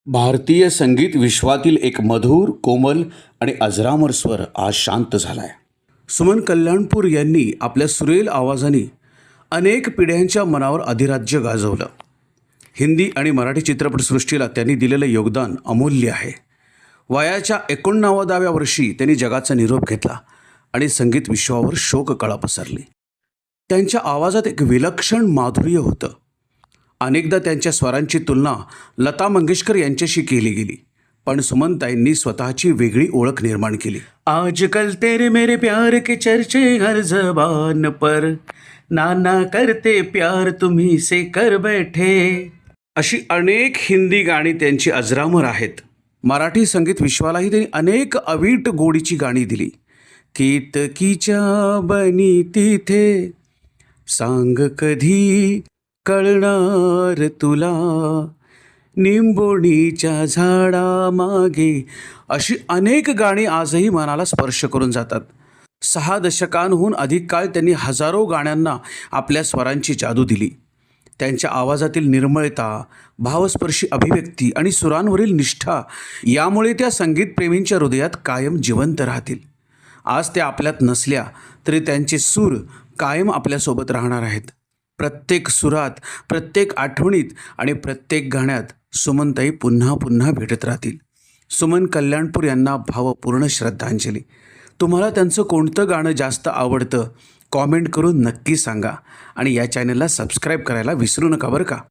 भारतीय संगीत विश्वातील एक मधुर, कोमल आणि अजरामर स्वर आज शांत झालाय. सुमन कल्याणपूर यांनी आपल्या सुरेल आवाजाने अनेक पिढ्यांच्या मनावर अधिराज्य गाजवलं. हिंदी आणि मराठी चित्रपटसृष्टीला त्यांनी दिलेलं योगदान अमूल्य आहे. वयाच्या 89व्या वर्षी त्यांनी जगाचा निरोप घेतला आणि संगीत विश्वावर शोककळा पसरली. त्यांच्या आवाजात एक विलक्षण माधुर्य होतं. अनेकदा त्यांच्या स्वरांची तुलना लता मंगेशकर यांच्याशी केली गेली, पण सुमनताईंनी स्वतःची वेगळी ओळख निर्माण केली. आजकल तेरे मेरे प्यार के चर्चे हर जबान पर, नाना करते प्यार तुम्ही से कर बैठे, अशी अनेक हिंदी गाणी त्यांची अजरामर आहेत. मराठी संगीत विश्वालाही त्यांनी अनेक अवीट गोडीची गाणी दिली. केतकीच्या बनी तिथे सांग कधी कळणार तुला, निंबोणीच्या झाडा मागे, अशी अनेक गाणी आजही मनाला स्पर्श करून जातात. 6 दशकांहून अधिक काळ त्यांनी हजारो गाण्यांना आपल्या स्वरांची जादू दिली. त्यांच्या आवाजातील निर्मळता, भावस्पर्शी अभिव्यक्ती आणि सुरांवरील निष्ठा यामुळे त्या संगीतप्रेमींच्या हृदयात कायम जिवंत राहतील. आज त्या आपल्यात नसल्या तरी त्यांचे सूर कायम आपल्यासोबत राहणार आहेत. प्रत्येक सुरात, प्रत्येक आठवणीत आणि प्रत्येक गाण्यात सुमनताई पुन्हा पुन्हा भेटत राहतील. सुमन कल्याणपूर यांना भावपूर्ण श्रद्धांजली. तुम्हाला त्यांचं कोणतं गाणं जास्त आवडतं कॉमेंट करून नक्की सांगा आणि या चॅनलला सबस्क्राईब करायला विसरू नका बरं का.